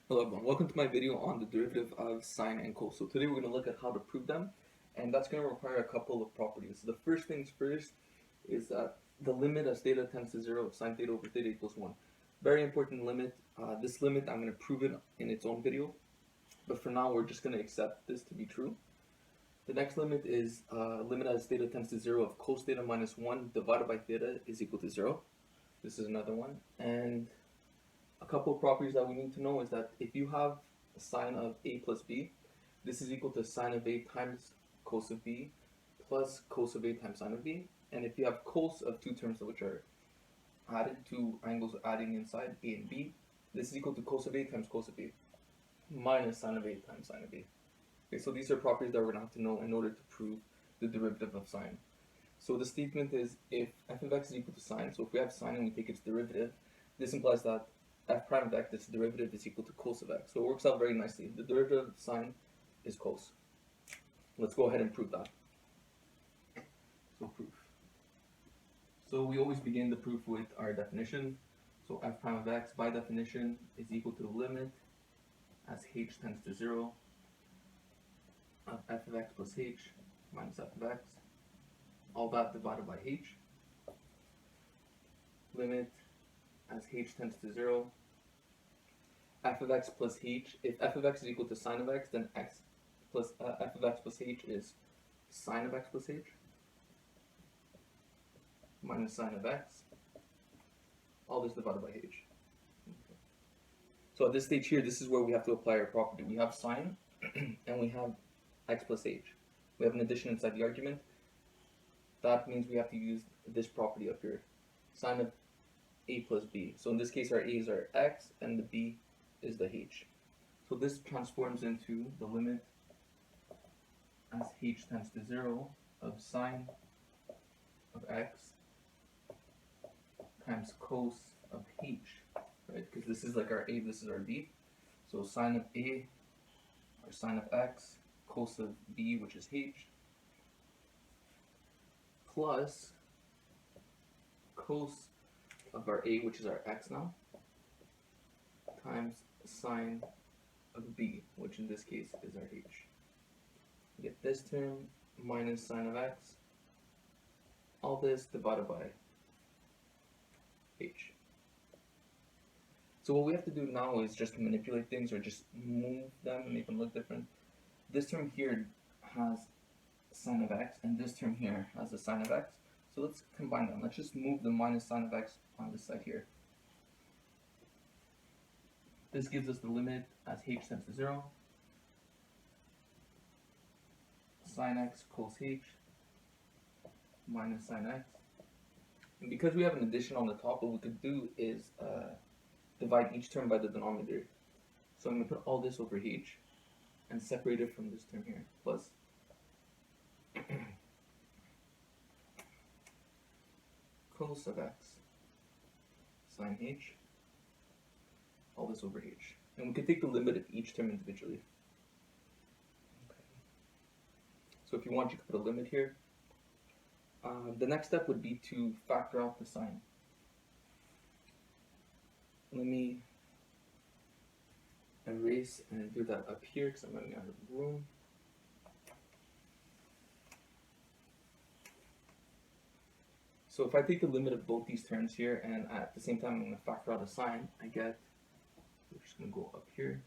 Hello everyone, welcome to my video on the derivative of sine and cos. So today we're going to look at how to prove them, and that's going to require a couple of properties. So the first things first is that the limit as theta tends to 0 of sine theta over theta equals 1. Very important limit. This limit, I'm going to prove it in its own video, but for now we're just going to accept this to be true. The next limit is limit as theta tends to 0 of cos theta minus 1 divided by theta is equal to 0. This is another one. And a couple of properties that we need to know is that if you have sine of a plus b, this is equal to sine of a times cos of b plus cos of a times sine of b. And if you have cos of two terms which are added, two angles adding inside a and b, this is equal to cos of a times cos of b minus sine of a times sine of b. Okay, so these are properties that we're going to have to know in order to prove the derivative of sine. So the statement is if f of x is equal to sine, so if we have sine and we take its derivative, this implies that f prime of x, its derivative, is equal to cos of x. So it works out very nicely. The derivative of sine is cos. Let's go ahead and prove that. So proof. So we always begin the proof with our definition. So f prime of x, by definition, is equal to the limit as h tends to 0 of f of x plus h minus f of x, all that divided by h. Limit as h tends to 0, f of x plus h. If f of x is equal to sine of x, then x plus f of x plus h is sine of x plus h minus sine of x, all this divided by h. Okay. So at this stage here, this is where we have to apply our property. We have sine and we have x plus h. We have an addition inside the argument. That means we have to use this property up here, sine of a plus b. So in this case, our a is our x and the b is the h. So this transforms into the limit as h tends to 0 of sine of x times cos of h, right? Because this is like our a, this is our b. So sine of a, or sine of x, cos of b, which is h, plus cos of our a, which is our x now, times sine of b, which in this case is our h. We get this term minus sine of x, all this divided by h. So what we have to do now is just manipulate things or just move them and make them look different. This term here has sine of x, and this term here has the sine of x. So let's combine them. Let's just move the minus sine of x on this side here. This gives us the limit as h tends to 0, sine x cos h minus sine x. And because we have an addition on the top, what we could do is divide each term by the denominator. So I'm going to put all this over h and separate it from this term here, plus cos of x sine h, all this over h. And we can take the limit of each term individually. Okay. So if you want, you could put a limit here. The next step would be to factor out the sine. Let me erase and do that up here because I'm running out of room. So if I take the limit of both these terms here and at the same time I'm going to factor out a sine, I get, we're just going to go up here,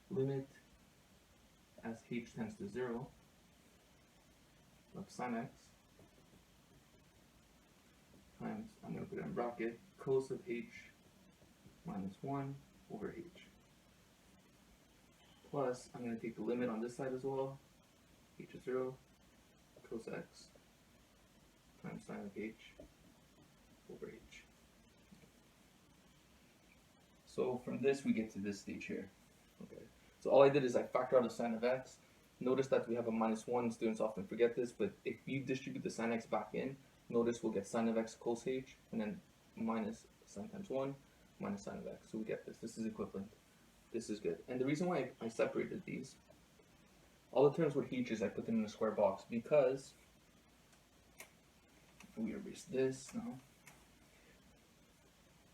limit as h tends to 0 of sine x times, I'm going to put it in bracket, cos of h minus 1 over h. Plus, I'm going to take the limit on this side as well, h is 0, cos x times sine of h over h. So from this we get to this stage here. Okay. So all I did is I factored out the sine of x. Notice that we have a minus 1. Students often forget this, but if you distribute the sine x back in, notice we'll get sine of x cos h, and then minus sine times 1 minus sine of x. So we get this. This is equivalent. This is good. And the reason why I separated these, all the terms with h's, I put them in a square box because we erase this now.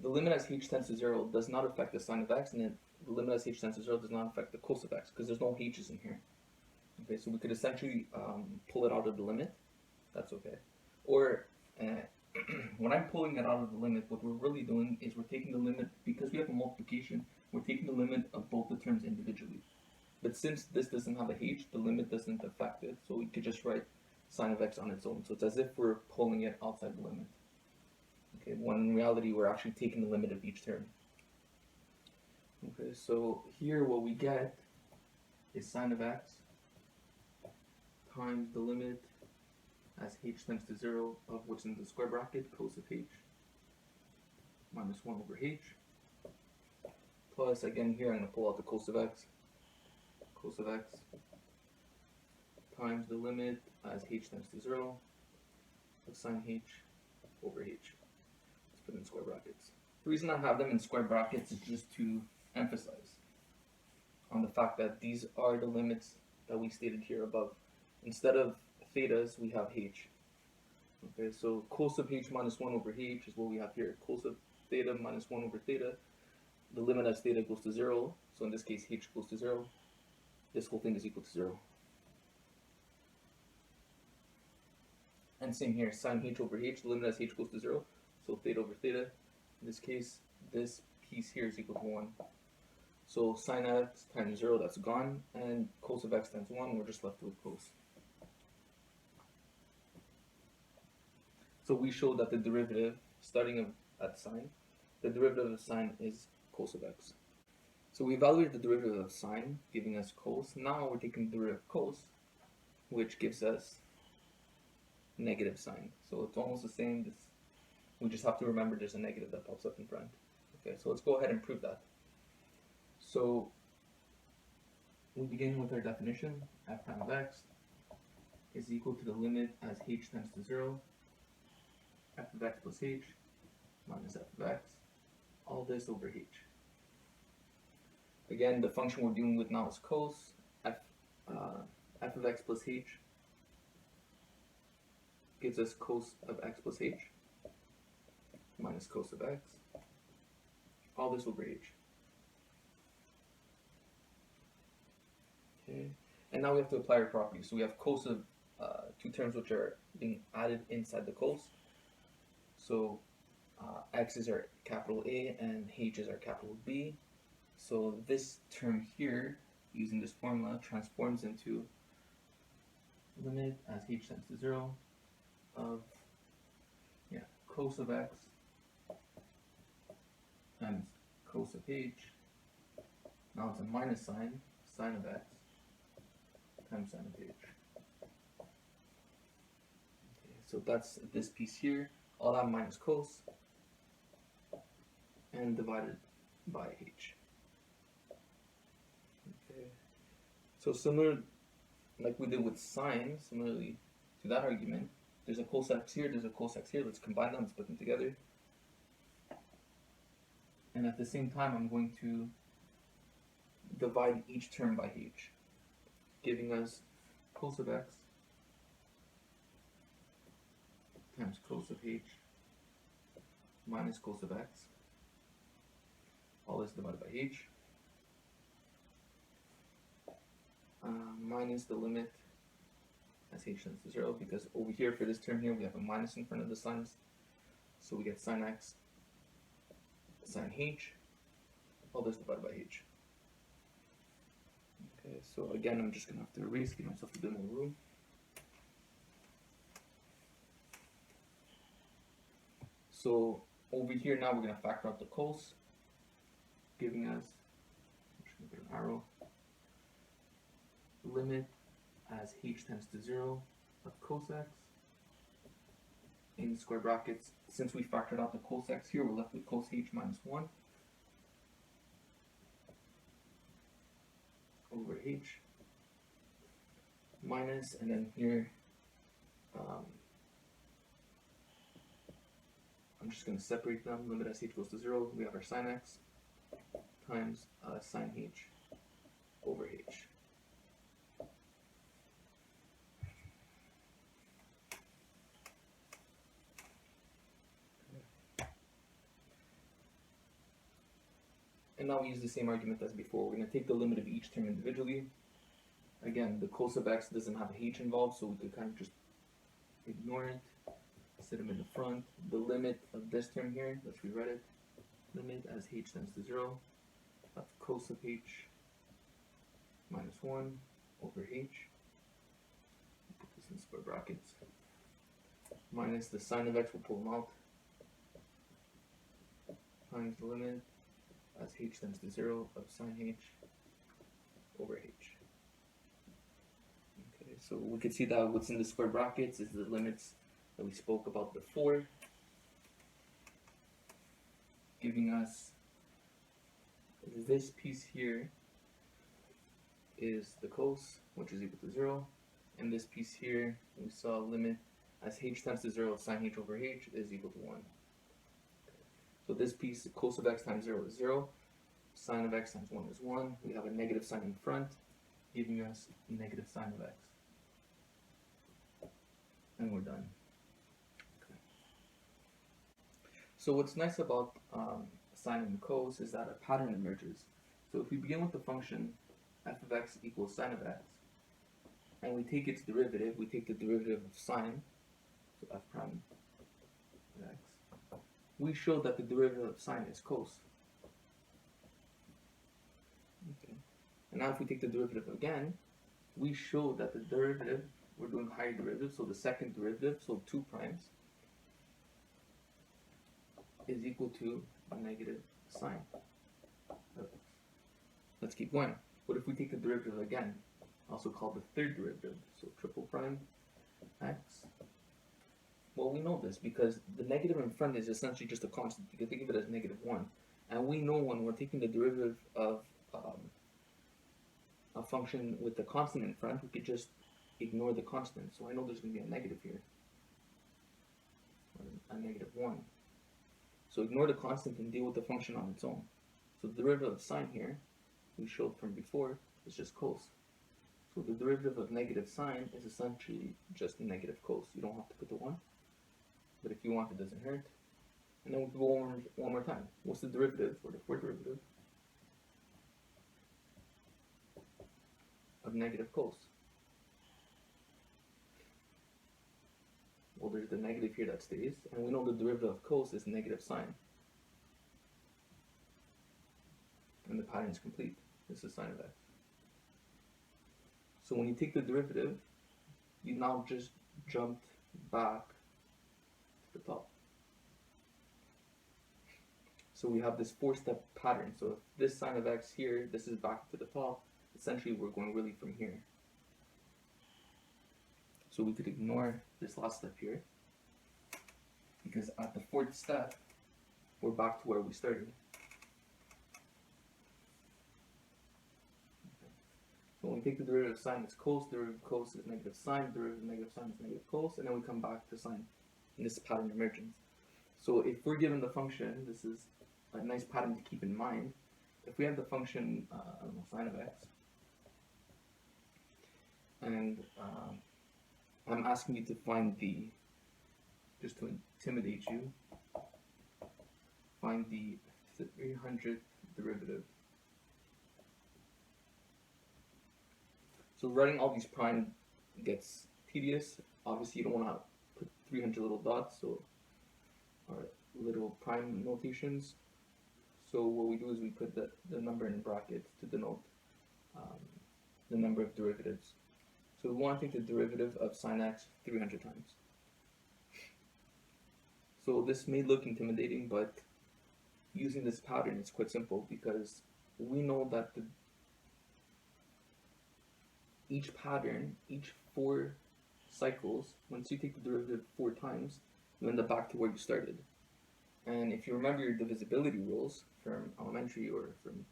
The limit as h tends to 0 does not affect the sine of x, and the limit as h tends to 0 does not affect the cos of x because there's no h's in here. Okay, so we could essentially pull it out of the limit. That's okay. Or when I'm pulling it out of the limit, what we're really doing is we're taking the limit, because we have a multiplication, we're taking the limit of both the terms individually. But since this doesn't have a h, the limit doesn't affect it, so we could just write sine of x on its own. So it's as if we're pulling it outside the limit. Okay, when in reality we're actually taking the limit of each term. Okay, so here what we get is sine of x times the limit as h tends to 0 of what's in the square bracket, cos of h, minus 1 over h, plus, again here I'm going to pull out the cos of x times the limit as h tends to 0 of sine h over h. Let's put in square brackets. The reason I have them in square brackets is just to emphasize on the fact that these are the limits that we stated here above. Instead of thetas, we have h. Okay, so cos of h minus 1 over h is what we have here. Cos of theta minus 1 over theta. The limit as theta goes to 0, so in this case h goes to 0. This whole thing is equal to 0. And same here, sine h over h, the limit as h goes to 0, so theta over theta. In this case, this piece here is equal to 1. So sine x times 0, that's gone, and cos of x times 1, we're just left with cos. So we showed that the derivative, starting at sine, the derivative of sine is cos of x. So we evaluated the derivative of sine, giving us cos. Now we're taking the derivative of cos, which gives us negative sine. So it's almost the same. We just have to remember there's a negative that pops up in front. Okay, so let's go ahead and prove that. So we begin with our definition. F prime of x is equal to the limit as h tends to 0, f of x plus h minus f of x, all this over h. Again, the function we're dealing with now is cos. F of x plus h gives us cos of x plus h minus cos of x, all this over h. Okay, and now we have to apply our properties. So we have cos of two terms which are being added inside the cos. So x is our capital A and h is our capital B. So this term here, using this formula, transforms into limit as h tends to 0 of cos of x times cos of h. Now it's a minus sign, sine of x times sine of h. Okay, so that's this piece here, all that minus cos, and divided by h. Okay, so similar, like we did with sine, similarly to that argument, there's a cos x here, there's a cos x here. Let's combine them, let's put them together. And at the same time, I'm going to divide each term by h, giving us cos of x times cos of h minus cos of x, all this divided by h, minus the limit as h tends to 0, because over here for this term here we have a minus in front of the signs, so we get sine x sine h, all this divided by h. Okay, so again I'm just going to have to erase, give myself a bit more room. So over here now we're going to factor out the cos, giving us, I'm just going to put an arrow, limit as h tends to 0 of cos x in square brackets. Since we factored out the cos x here, we're left with cos h minus 1 over h minus, and then here I'm just going to separate them. Limit as h goes to 0, we have our sine x times sine h over h. And now we use the same argument as before. We're going to take the limit of each term individually. Again, the cos of x doesn't have a h involved, so we could kind of just ignore it, set them in the front. The limit of this term here, let's rewrite it. Limit as h tends to 0 of cos of h minus 1 over h. Put this in square brackets. Minus the sine of x, we'll pull them out. Times the limit as h tends to 0 of sine h over h. Okay, so we can see that what's in the square brackets is the limits that we spoke about before, giving us this piece here is the cos, which is equal to 0, and this piece here we saw limit as h tends to 0 of sine h over h is equal to 1. So this piece, cos of x times 0 is 0, sine of x times 1 is 1. We have a negative sign in front, giving us negative sine of x. And we're done. Okay. So what's nice about sine and cos is that a pattern emerges. So if we begin with the function f of x equals sine of x, and we take its derivative, we take the derivative of sine, so f prime of x, we show that the derivative of sine is cos. Okay. And now if we take the derivative again, we show that the derivative, we're doing higher derivative, so the second derivative, so 2 primes, is equal to a negative sine of x. Let's keep going. What if we take the derivative again, also called the third derivative, so triple prime x? Well, we know this because the negative in front is essentially just a constant. You can think of it as negative 1. And we know when we're taking the derivative of a function with the constant in front, we could just ignore the constant. So I know there's going to be a negative here, a negative 1. So ignore the constant and deal with the function on its own. So the derivative of sine here, we showed from before, is just cos. So the derivative of negative sine is essentially just negative cos. You don't have to put the 1. But if you want, it doesn't hurt. And then we can go one more time. What's the derivative, or the fourth derivative, of negative cos? Well, there's the negative here that stays, and we know the derivative of cos is negative sine. And the pattern is complete. This is sine of x. So when you take the derivative, you now just jumped back to the top. So we have this 4-step pattern. So if this sine of x here, this is back to the top, essentially we're going really from here. So we could ignore this last step here, because at the 4th step, we're back to where we started. So when we take the derivative of sine, it's cos, derivative of cos is negative sine, derivative of negative sine is negative cos, and then we come back to sine in this pattern emergence. So if we're given the function, this is a nice pattern to keep in mind. If we have the function, I don't know, sine of x, and I'm asking you to find the, just to intimidate you, find the 300th derivative. So writing all these prime gets tedious. Obviously you don't want to put 300 little dots, so our little prime notations. So what we do is we put the number in brackets to denote the number of derivatives. So we want to take the derivative of sine x 300 times. So this may look intimidating, but using this pattern is quite simple, because we know that each pattern, each 4 cycles, once you take the derivative 4 times, you end up back to where you started. And if you remember your divisibility rules from elementary or from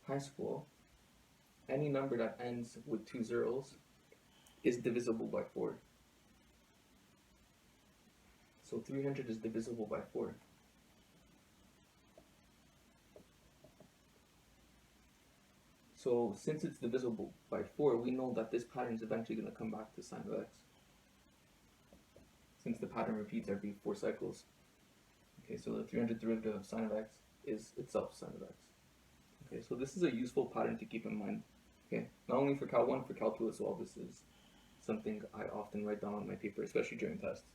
high school, any number that ends with 2 zeros is divisible by 4. So 300 is divisible by 4. So since it's divisible by 4, we know that this pattern is eventually going to come back to sine of x, since the pattern repeats every 4 cycles. Okay, so the 300th derivative of sine of x is itself sine of x. Okay, so this is a useful pattern to keep in mind. Okay, not only for Cal 1, for Cal 2 as well. This is something I often write down on my paper, especially during tests.